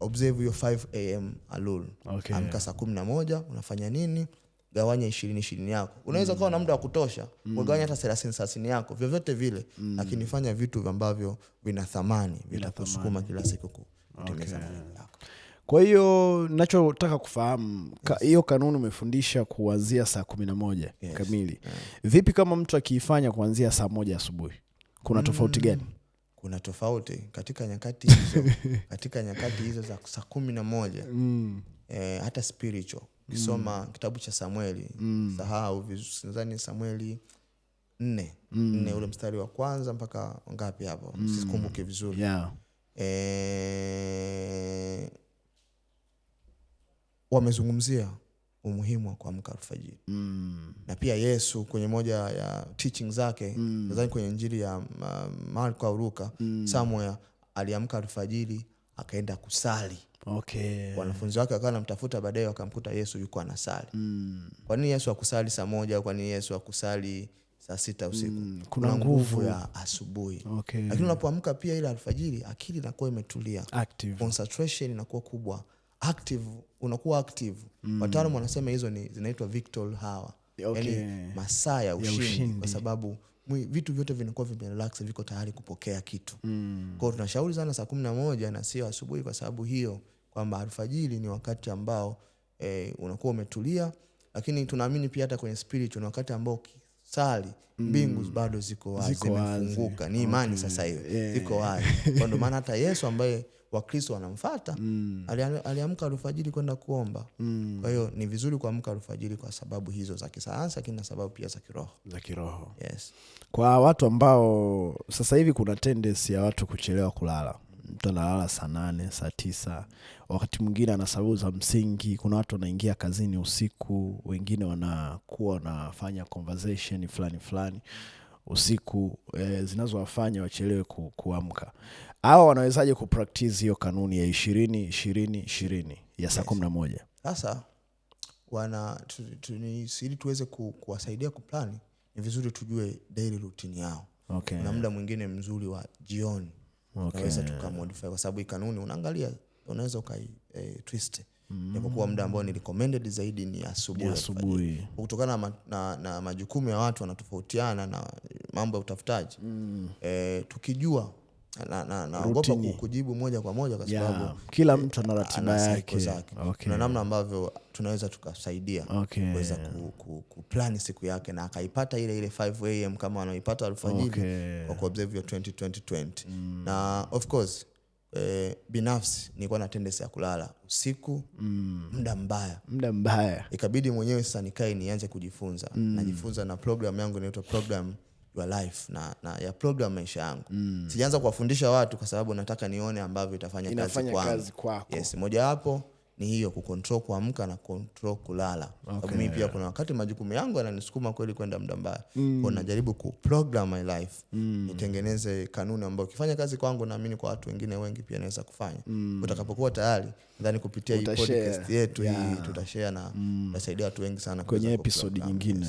observe your 5 am rule. Amka saa 11, unafanya nini? Gawanya 20 yako. Unaweza kuwa na muda wa kutosha, ugawanya hata 30 yako, vyovyote vile, lakini fanya vitu ambavyo vina thamani, vitakusukuma kila siku kutimiza malengo yako. Kwa hiyo ninachotaka kufahamu, hiyo kanuni umefundisha kuanzia saa 11 kamili. Vipi kama mtu akiifanya kuanzia saa 1 asubuhi? Kuna tofauti gani? Kuna tofauti katika nyakati hizo. Katika nyakati hizo za saa 11, hata spiritual. Ukisoma kitabu cha Samueli, sahau nadhani Samueli 4 ule mstari wa kwanza mpaka ngapi hapo? Sikumbuki vizuri. Wamezungumzia umuhimu wa kuamka alfajiri. Na pia Yesu kwenye moja ya teaching zake, nadhani kwenye Injili ya Marko au Luka, Samuel aliamka alfajiri akaenda kusali. Wanafunzi wake wakawa wanamtafuta, baadaye wakamkuta Yesu yuko anasali. Kwa nini Yesu akusali saa 1? Kwa nini Yesu akusali saa 6 usiku? Kuna nguvu ya asubuhi. Lakini unapoamka pia ile alfajiri, akili inakuwa imetulia, concentration inakuwa kubwa, unakuwa active. Wataalamu wanasema hizo zinaitwa victory hour. Yaani masaa ya ushindi, kwa sababu vitu vyote vinakuwa vimerelax, viko tayari kupokea kitu. Kwa hiyo tunashauri sana saa 11 na sio asubuhi, kwa sababu hiyo kwamba alfajiri ni wakati ambao unakuwa umetulia. Lakini tunaamini pia hata kwenye spiritual ni wakati ambao ukisali mbingu bado ziko wazi, zimefunguka. Ni imani sasa hiyo, ziko wazi. Kwa ndio maana hata Yesu ambaye Wakristo wanamfuata aliamka alfajiri kwenda kuomba. Kwa hiyo ni vizuri kuamka alfajiri kwa sababu hizo za kisayansi, lakini na sababu pia za kiroho. Kwa watu ambao sasa hivi kuna tendency ya watu kuchelewa kulala. Mtu analala saa 8, saa 9, wakati mwingine ana sababu za msingi. Kuna watu wanaingia kazini usiku, wengine wanakuwa wanafanya conversation fulani usiku, zinazowafanya wachelewe kuamka. Hao wanawezaje kupractice hiyo kanuni ya 20 ya saa 11? Sasa ili tuweze kuwasaidia kuplani, ni vizuri tujue daily routine yao. Kuna muda mwingine mzuri wa jioni. Unaweza tukamodify, kwa sababu hii kanuni unaangalia, unaweza twist. Japokuwa muda ambao ni recommended zaidi ni asubuhi. Kutokana na majukumu ya watu wanatofautiana na mambo ya utafutaji. Tukijua naogopa kujibu moja kwa moja, kwa sababu kila mtu ana ratiba yake. Kuna namna ambavyo tunaweza tukasaidia kuweza kuplan siku yake, na akaipata ile 5 am kama anaipata alfajiri, kwa kuobserve 2020. Na of course binafsi nilikuwa na tendency ya kulala usiku, muda mbaya. Ikabidi mwenyewe sasa nikae nianze kujifunza. Najifunza na program yangu inaitwa Program Your Life, na ya program maisha yangu. Sijaanza kuwafundisha watu kwa sababu nataka nione ambavyo itafanya kazi kwako. Moja hapo ni hiyo, kucontrol kuamka na control kulala. Sababu mimi pia kuna wakati majukumu yangu yananisukuma kweli kwenda muda mbaya. Kwa najaribu kuprogram my life, nitengeneze kanuni ambayo ukifanya kazi kwangu, naamini kwa watu wengine wengi pia naweza kufanya. Utakapokuwa tayari, nadhani kupitia hii podcast yetu hii tutashare na tutasaidia watu wengi sana kwenye episode nyingine.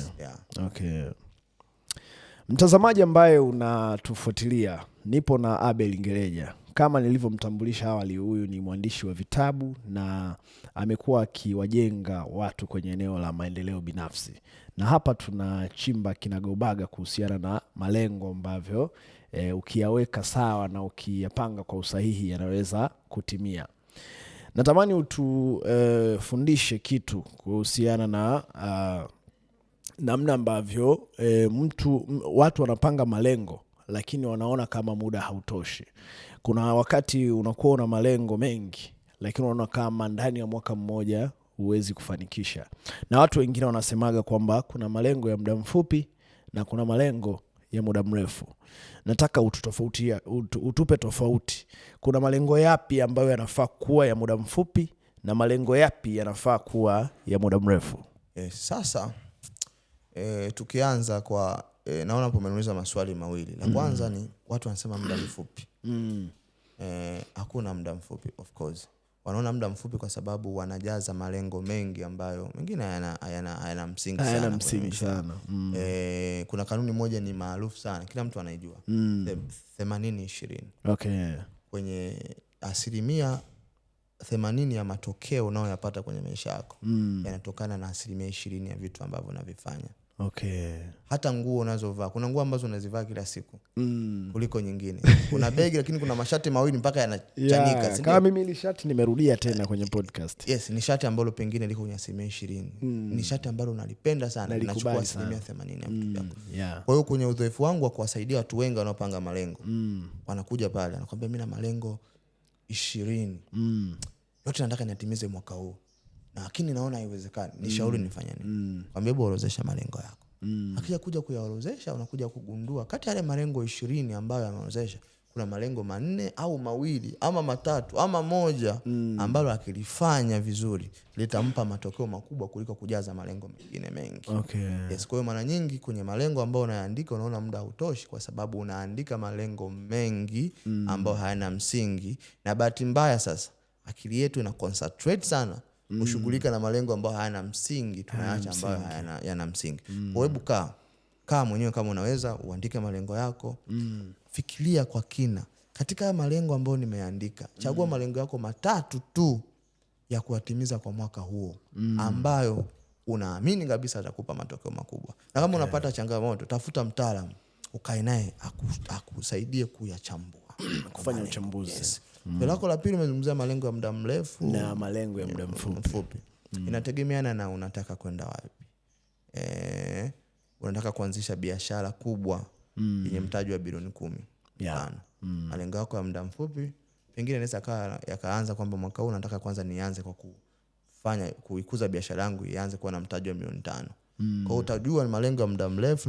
Mtazamaji ambaye unatufuatilia, nipo na Abel Ngereja. Kama nilivyomtambulisha awali, huyu ni mwandishi wa vitabu na amekuwa akiwajenga watu kwenye eneo la maendeleo binafsi. Na hapa tunachimba kinagobaga kuhusiana na malengo ambavyo ukiyaweka sawa na ukiyapanga kwa usahihi yanaweza kutimia. Natamani utufundishe kitu kuhusiana na namna ambavyo watu wanapanga malengo lakini wanaona kama muda hautoshi. Kuna wakati unakuwa una malengo mengi, lakini unaona kama ndani ya mwaka mmoja huwezi kufanikisha. Na watu wengine wanasemaga kwamba kuna malengo ya muda mfupi na kuna malengo ya muda mrefu. Nataka utupe tofauti. Kuna malengo yapi ambayo yanafaa kuwa ya muda mfupi na malengo yapi yanafaa kuwa ya muda mrefu? Sasa tukianza kwa naona hapo umeniuliza maswali mawili. La kwanza ni watu wanasema muda mfupi. Hakuna muda mfupi, of course. Wanaona muda mfupi kwa sababu wanajaza malengo mengi ambayo mengine hayana msingi sana. Hayana msingi sana. Kuna kanuni moja ni maarufu sana, kila mtu anaijua. 80-20. Okay. Kwenye 80% ya matokeo unayoyapata kwenye maisha yako yanatokana na 20% ya vitu ambavyo unavifanya. Okay. Hata nguo unazovaa, kuna nguo ambazo unazivaa kila siku kuliko nyingine. Kuna begi lakini kuna mashati mawili mpaka yanachanika. Kama mimi ile shati nimerudia tena kwenye podcast. Yes, ni shati ambalo pengine liko kwenye 20%. Ni shati ambalo unalipenda sana, linachukua 80% ya vitu vyako. Kwa hiyo kwenye uzoefu wangu wa kuwasaidia watu wengi wanaopanga malengo, wanakuja pale anakuambia mimi na malengo 20. Yote nataka niyatimize mwaka huu. Lakini naona haiwezekani. Nishauri nifanye nini? Kwambia orodhesha malengo yako. Akija kuja kuyaorodhesha, unakuja kugundua kati ya yale malengo 20 ambayo ameorodhesha, kuna malengo 4 au 2 ama 3 ama 1 ambalo akilifanya vizuri litampa matokeo makubwa kuliko kujaza malengo mengine mengi. Okay. Yes, kwa hiyo mara nyingi kwenye malengo ambayo unayaandika unaona muda hautoshi kwa sababu unaandika malengo mengi ambayo hayana msingi, na bahati mbaya sasa akili yetu ina concentrate sana kushughulika na malengo ambayo hayana msingi, tunaacha ambayo hayana msingi. Kwa hebu kaa mwenyewe kama unaweza uandike malengo yako. Fikiria kwa kina. Katika malengo ambayo nimeandika, chagua malengo yako 3 tu ya kuatimiza kwa mwaka huo ambayo unaamini kabisa atakupa matokeo makubwa. Na kama unapata changamoto, tafuta mtaalamu ukae naye akusaidie kuyachambua, kufanya uchambuzi. Yes. Lako la pili umezungumzia malengo ya muda mrefu na malengo ya muda mfupi. Inategemeana na unataka kwenda wapi. Unataka kuanzisha biashara kubwa yenye mtaji wa bilioni 10. Malengo yako ya muda mfupi pengine inaweza yakaanza kwamba mwaka huu nataka kwanza nianze kwa kuikuza biashara yangu ianze kuwa na mtaji wa milioni 5. Kwa hiyo utajua ni malengo ya muda mrefu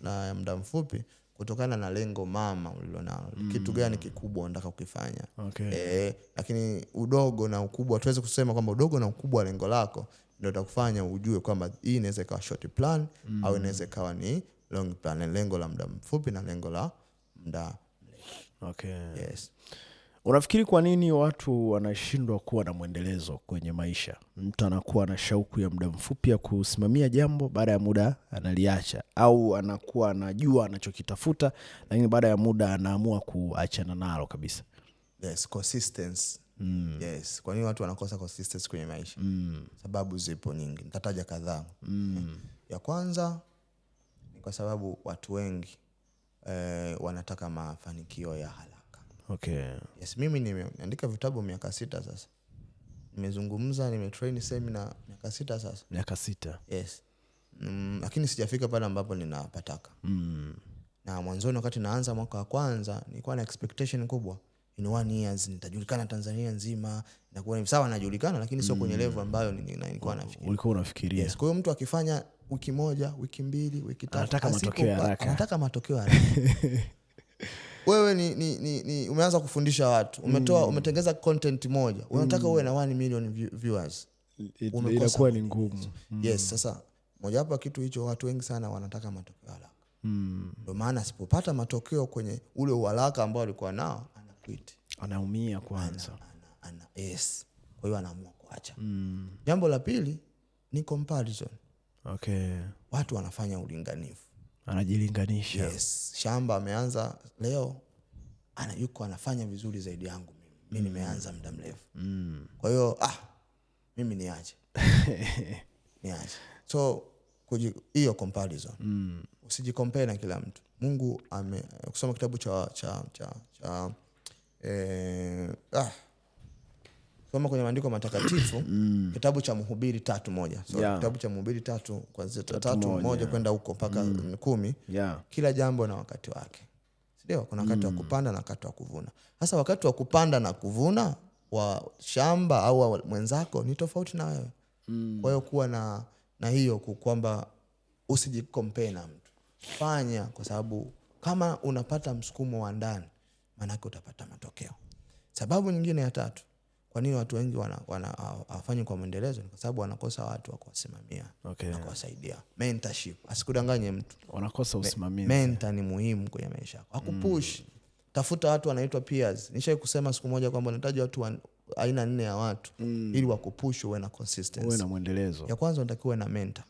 na ya muda mfupi kutokana na lengo mama ulilonalo. Kitu gani kikubwa unataka kukifanya. Okay. Lakini udogo na ukubwa tuweze kusema kwamba udogo na ukubwa wa lengo lako ndio utakufanya ujue kwamba hii inaweza ikawa short plan au inaweza ikawa ni long plan, lengo la muda mfupi na lengo la muda mrefu. Okay. Yes. Unafikiri kwa nini watu wanashindwa kuwa na mwendelezo kwenye maisha? Mtu anakuwa na shauku ya muda mfupi ya kusimamia jambo, baada ya muda analiacha, au anakuwa anajua anachokitafuta lakini baada ya muda anaamua kuachana nalo kabisa? Yes, consistency. Yes, kwa nini watu wanakosa consistency kwenye maisha? Sababu zipo nyingi. Nitataja kadhaa. Ya kwanza ni kwa sababu watu wengi wanataka mafanikio ya haraka. Okay. Yes, mimi nimeandika vitabu miaka 6 sasa. Nimezungumza, nimetrain seminar miaka 6 sasa. Miaka 6. Yes. Lakini sijafika pale ambapo ninapataka. Na mwanzoni wakati naanza mwaka wa kwanza nilikuwa na expectation kubwa. In 1 years nitajulikana Tanzania nzima, na kwa sawa najulikana lakini sio kwenye level ambayo nilikuwa nafikiria. Ulikuwa unafikiria. Yes, kwa hiyo mtu akifanya wiki 1, wiki 2, wiki 3 anataka matokeo haraka. Wewe ni umeanza kufundisha watu, umetengeza content moja, unataka uwe na 1 million viewers. Inakuwa ni ngumu. Yes, sasa moja hapo kitu hicho watu wengi sana wanataka matokeo haraka. Ndio maana asipopata matokeo kwenye ule uharaka ambao alikuwa nao anaquit. Anaumia kwanza. Yes. Kwa hiyo anaamua kuacha. Jambo la pili ni comparison. Okay. Watu wanafanya ulinganifu. Anajilinganisha. Yes. Shamba ameanza leo, yuko anafanya vizuri zaidi yangu mimi. Mimi nimeanza muda mrefu. Kwa hiyo mimi niache. So hiyo comparison. Usijicompare na kila mtu. Mungu kusoma kitabu kama kwenye maandiko matakatifu kitabu cha Mhubiri 3:1. Kitabu cha Mhubiri 3 kuanzia 3:1 kwenda huko mpaka 10. Kila jambo na wakati wake. Ndio, kuna wakati wa kupanda na wakati wa kuvuna. Sasa wakati wa kupanda na kuvuna wa shamba au wa mwenzako ni tofauti na wewe. Kwa hiyo kuwa na hiyo kwamba usijikompare na mtu. Fanya kwa sababu kama unapata msukumo wa ndani, maana yake utapata matokeo. Sababu nyingine ya tatu, kwa nini watu wengi hawafanyi kwa mwendelezo, ni kwa sababu wanakosa watu wa kuwasimamia na kuwasaidia. Mentorship. Asikudanganye mtu. Wanakosa usimamizi. Mentor ni muhimu kwenye maisha yako. Akupush. Tafuta watu wanaitwa peers. Nishawahi kusema siku moja kwamba unahitaji watu aina 4 ya watu ili wakupush uwe na consistency. Uwe na mwendelezo. Ya kwanza unatakiwa uwe na mentor.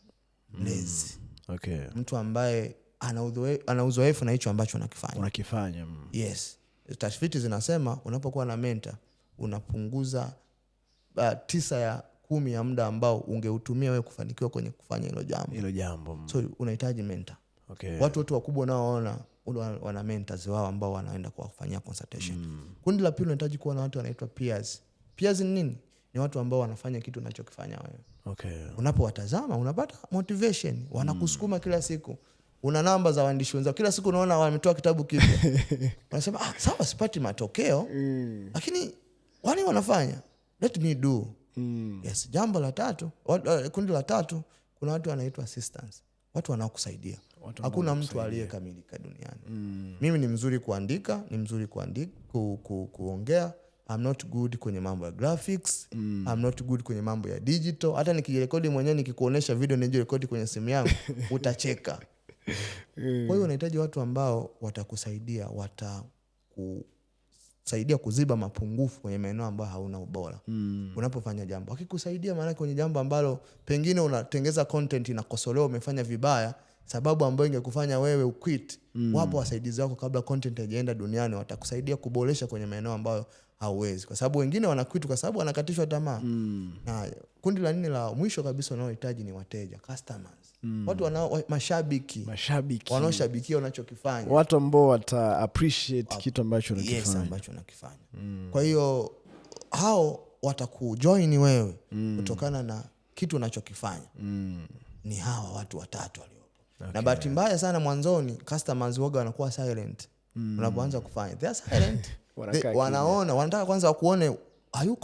Mlezi. Okay. Mtu ambaye ana uzoefu na hicho ambacho unakifanya. Yes. Tafiti zinasema unapokuwa na mentor unapunguza 9 ya 10 ya muda ambao ungeutumia wewe kufanikiwa kwenye kufanya hilo jambo. So unahitaji mentor. Okay. Watu wote wakubwa naoona wana mentors wao ambao wanaenda kuwafanyia consultation. Kundi la pili unahitaji kuwa na watu wanaitwa peers. Peers ni nini? Ni watu ambao wanafanya kitu unachokifanya wewe. Okay. Unapowatazama unapata motivation, wanakusukuma kila siku. Una namba za waandishi wenzao, kila siku unaona wametoa kitabu kipya. Wanasema sawa sipati matokeo, lakini wani wanafanya, let me do. Yes, jambo la tatu, kundi la tatu, kuna watu wanaitwa assistants. Watu wanaokusaidia. Hakuna mtu aliyekamilika duniani. Mimi ni mzuri kuandika, kuongea. I'm not good kwenye mambo ya graphics. I'm not good kwenye mambo ya digital. Hata nikirekodi mwenyewe nikikuonesha video nijirekodi kwenye simu yangu, utacheka. Kwa hiyo unahitaji watu ambao watakusaidia, watakusaidia kuziba mapungufu kwenye maeneo ambayo hauna ubora. Unapofanya jambo, wakikusaidia maana kwenye jambo ambalo pengine unatengeza content inakosolewa umefanya vibaya, sababu ambayo ingekufanya wewe uquit. Wapo wasaidizi wako kabla content haijaenda duniani, watakusaidia kuboresha kwenye maeneo ambayo hauwezi. Kwa sababu wengine wanaquit kwa sababu wanakatishwa tamaa. Na kundi la 4 la mwisho kabisa wanaohitaji ni wateja, customers. Watu mashabiki wanaoshabikia unachokifanya. Watu ambao wata appreciate kitu ambacho unakifanya. Yes, ambacho unakifanya. Kwa hiyo hao watakujoin wewe kutokana na kitu unachokifanya. Ni hawa watu watatu waliopo. Okay. Na bahati mbaya sana mwanzoni customers woga wanakuwa silent. Unapoanza kufanya, they are silent. Wanaona, wanataka kwanza wakuone are you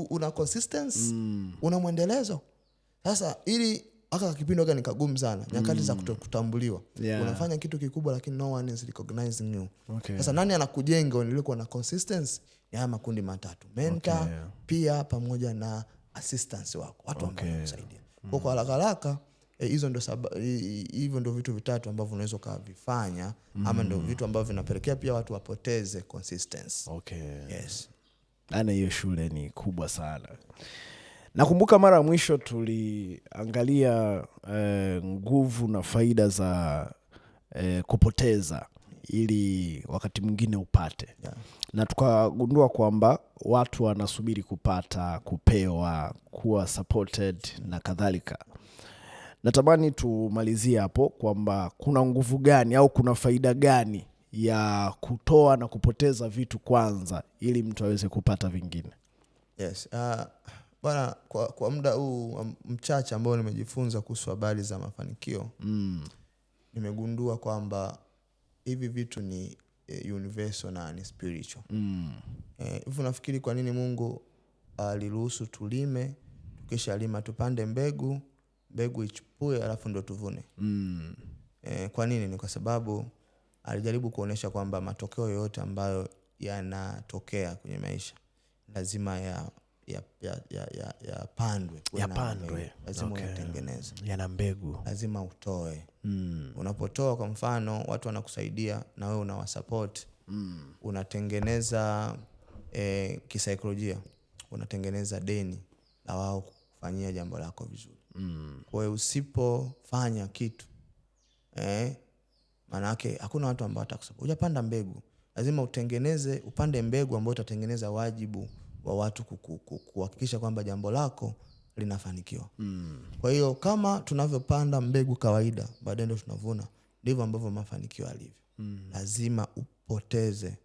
una consistency, una mwendelezo. Sasa ili aka kipindi waka ni kagumu sana, nyakati za kutambuliwa. Unafanya kitu kikubwa lakini no one is recognizing you. Okay. Sasa nani anakujenga unilikuwa na consistency? Ni haya makundi matatu. Mentor, peer pamoja na assistants wako. Watu ambao wanakusaidia. Kwa haraka hizo ndo hivyo ndo vitu vitatu ambavyo unaweza kuvifanya ama ndo vitu ambavyo vinapelekea pia watu wapoteze consistency. Okay. Yes. Ana hiyo shule ni kubwa sana. Nakumbuka mara ya mwisho tuliangalia nguvu na faida za kupoteza ili wakati mwingine upate. Na tukagundua kwamba watu wanasubiri kupata, kupewa, kuwa supported na kadhalika. Natamani tumalizie hapo kwamba kuna nguvu gani au kuna faida gani ya kutoa na kupoteza vitu kwanza ili mtu aweze kupata vingine. Yes. Bwana, kwa muda huu mchache ambao nimejifunza kuhusu habari za mafanikio, nimegundua kwamba hivi vitu ni universal na ni spiritual. Hivi nafikiri kwa nini Mungu aliruhusu tulime, tukisha lima tupande mbegu ichipue alafu ndo tuvune? Kwa nini? Ni kwa sababu alijaribu kuonesha kwamba matokeo yote ambayo yanatokea kwenye maisha lazima yapandwe. Lazima uyatengeneze. Yana mbegu. Lazima utoe. Unapotoa kwa mfano watu wanakusaidia na wewe unawasupport. Unatengeneza kisaikolojia. Unatengeneza deni la wao kufanyia jambo lako vizuri. Kwa hiyo usipofanya kitu maana yake hakuna watu ambao watakusupport. Hujapanda mbegu. Lazima upande mbegu ambayo utatengeneza wajibu wa watu kuhakikisha kwamba jambo lako linafanikiwa. Kwa hiyo kama tunavyopanda mbegu kawaida baadaye ndio tunavuna, ndivyo ambavyo mafanikio yalivyo. Lazima upoteze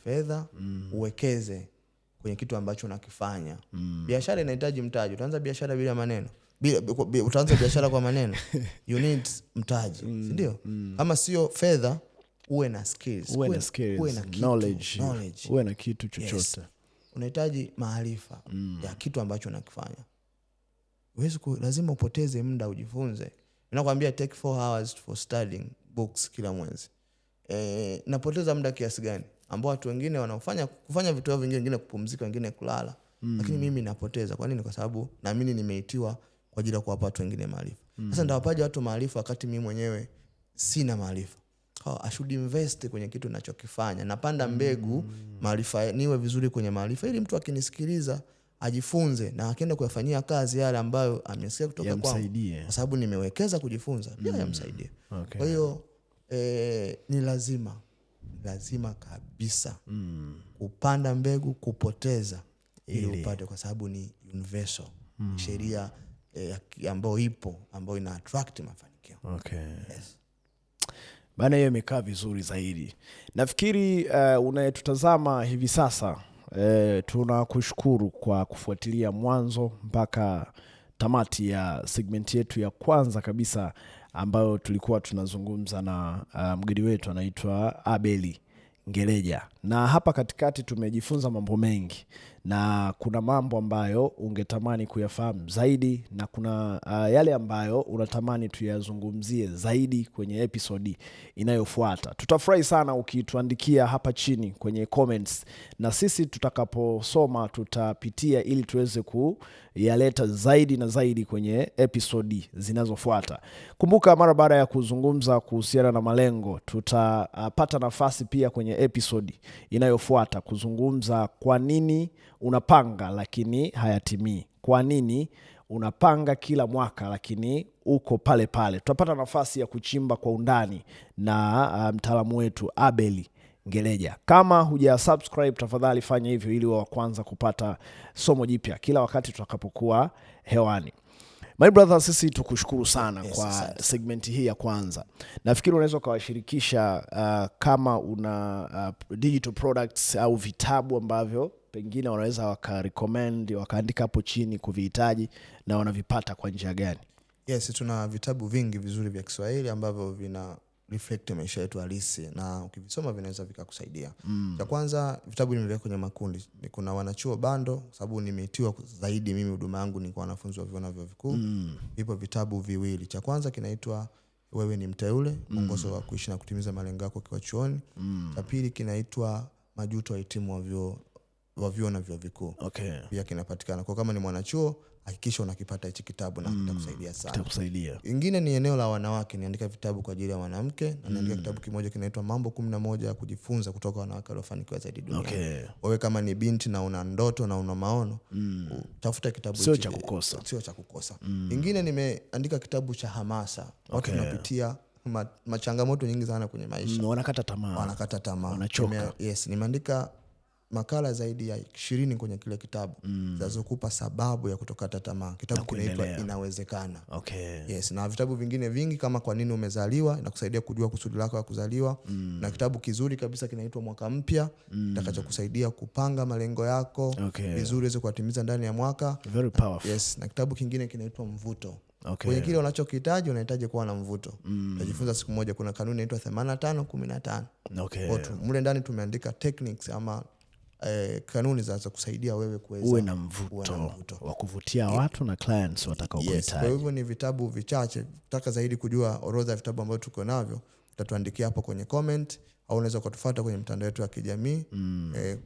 fedha, uwekeze kwenye kitu ambacho unakifanya. Biashara inahitaji mtaji. Utaanza biashara bila maneno. Utaanza biashara kwa maneno. You need mtaji, ndio? Kama sio fedha, uwe na skills, uwe na kitu, knowledge, uwe na kitu chochote. Yes. Unahitaji maarifa ya kitu ambacho unakifanya. Lazima upoteze muda ujifunze. Ninakwambia take 4 hours for studying books kila mwezi. Napoteza muda kiasi gani? Ambao watu wengine kufanya vitu vingine, wengine kupumzika, wengine kulala. Lakini mimi napoteza. Kwa nini? Kwa sababu naamini nimeitiwa kwa ajili ya kuwapa watu wengine maarifa. Sasa ndawapaje watu maarifa wakati mimi mwenyewe sina maarifa? I should invest kwenye kitu ninachokifanya. Napanda mbegu maarifa, niwe vizuri kwenye maarifa ili mtu akinisikiliza ajifunze na akienda kuyafanyia kazi yale ambayo amesikia kutoka kwangu. Kwa sababu nimewekeza kujifunza, pia yamsaidie. Okay. Kwa hiyo ni lazima kabisa kupanda mbegu, kupoteza ili upate, kwa sababu ni universal. Sheria ambayo ipo, ambayo ina attract mafanikio. Okay. Yes. Bana, hiyo imekaa vizuri zaidi. Nafikiri unayetutazama hivi sasa, tunakushukuru kwa kufuatilia mwanzo mpaka tamati ya segment yetu ya kwanza kabisa, ambayo tulikuwa tunazungumza na mgeni wetu anaitwa Abeli Ngeleja. Na hapa katikati tumejifunza mambo mengi, na kuna mambo ambayo ungetamani kuyafahamu zaidi, na kuna yale ambayo unatamani tuyazungumzie zaidi kwenye episodi inayofuata. Tutafurahi sana ukituandikia hapa chini kwenye comments, na sisi tutakaposoma tutapitia ili tuweze kuyaleta zaidi na zaidi kwenye episodi zinazofuata. Kumbuka, mara baada ya kuzungumza kuhusiana na malengo, tutapata nafasi pia kwenye episodi inayofuata kuzungumza kwa nini unapanga lakini hayatimii. Kwa nini unapanga kila mwaka lakini uko pale pale? Tutapata nafasi ya kuchimba kwa undani na mtaalamu wetu Abeli Ngeleja. Kama huja subscribe, tafadhali fanya hivyo ili wa kwanza kupata somo jipya kila wakati tutakapokuwa hewani. My brother, sisi tukushukuru sana kwa segmenti hii ya kwanza. Nafikiri unaweza ukawashirikisha kama una digital products au vitabu ambavyo pengine wanaweza wakarecommend, wakaandika hapo chini kuvihitaji na wanavipata kwa njia gani? Yes, tuna vitabu vingi vizuri vya Kiswahili ambavyo vina reflect maisha yetu halisi, na ukivisoma vinaweza vikakusaidia. Cha kwanza, vitabu nimeweka kwenye makundi. Kuna wanachuo bando, sababu nimeitiwa zaidi mimi, huduma yangu ni kwa wanafunzi wa vyuo na vyuo vikuu. Ipo vitabu viwili. Cha kwanza kinaitwa Wewe ni Mteule, mwongozo wa kuishi na kutimiza malengo yako ukiwa chuoni. Cha pili kinaitwa Majuto ya hitimu wa vyuo na vyuo vikuu. Okay. Pia kinapatikana. Kwa kama ni mwanachuo, hakikisha unakipata hichi kitabu na kitakusaidia sana. Kitakusaidia. Ingine ni eneo la wanawake, niandika vitabu kwa ajili ya mwanamke, na niandika kitabu kimoja kinaitwa Mambo 11 ya kujifunza kutoka wanawake waliofanikiwa zaidi duniani. Okay. Wewe kama ni binti na una ndoto na una maono, tafuta kitabu hichi. Sio cha kukosa. Sio cha kukosa. Ingine nimeandika kitabu cha hamasa. Watu wanapitia machangamoto nyingi sana kwenye maisha. Wanakata tamaa. Wanachoka. Yes, nimeandika makala zaidi ya 20 kwenye kile kitabu zinazokupa sababu ya kutokata tamaa. Kitabu kinaitwa Inawezekana. Okay. Yes, na vitabu vingine vingi kama Kwa nini umezaliwa, inakusaidia kujua kusudi lako la kuzaliwa. Na kitabu kizuri kabisa kinaitwa Mwaka Mpya, kitakachokusaidia kupanga malengo yako vizuri uweze kuatimiza ndani ya mwaka. Very powerful. Yes, na kitabu kingine kinaitwa Mvuto. Okay. Kwenye kile unachokihitaji unahitaji kuwa na mvuto. Utajifunza siku moja. Kuna kanuni inaitwa 85-15. Okay. Mule ndani tumeandika techniques ama kanuni za kusaidia wewe kuweza uwe na mvuto wa kuvutia watu na clients watakaokuhitaji. Yes, kwa hivyo ni vitabu vichache. Nataka zaidi kujua orodha ya vitabu ambavyo tuko navyo, utatuandikia hapo kwenye comment, au unaweza kutufuata kwenye mtandao wetu wa kijamii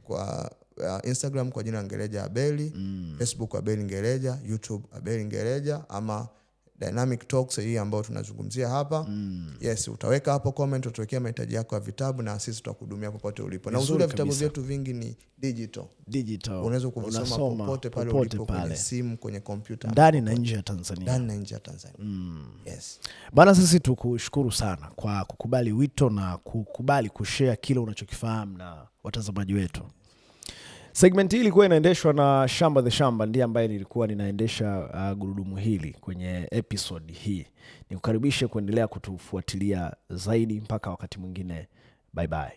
kwa Instagram kwa jina Ngeleja Abeli, Facebook Abeli Ngeleja, YouTube Abeli Ngeleja, ama Dynamic Talks hii ambayo tunazungumzia hapa. Yes, utaweka hapo comment, utawekea mahitaji yako ya vitabu na sisi tutakuhudumia popote ulipo. Na uzuri wa vitabu vyetu vingi ni digital. Unaweza kuvisoma popote pale ulipo, kwenye simu, kwenye kompyuta, ndani na nje ya Tanzania. Yes. Bana, sisi tukushukuru sana kwa kukubali wito na kukubali kushare kile unachokifahamu na watazamaji wetu. Segment hii ilikuwa inaendeshwa na Shamba the Shamba, ndiye ambaye nilikuwa ninaendesha gurudumu hili kwenye episode hii. Nikukaribishe kuendelea kutufuatilia zaidi mpaka wakati mwingine. Bye bye.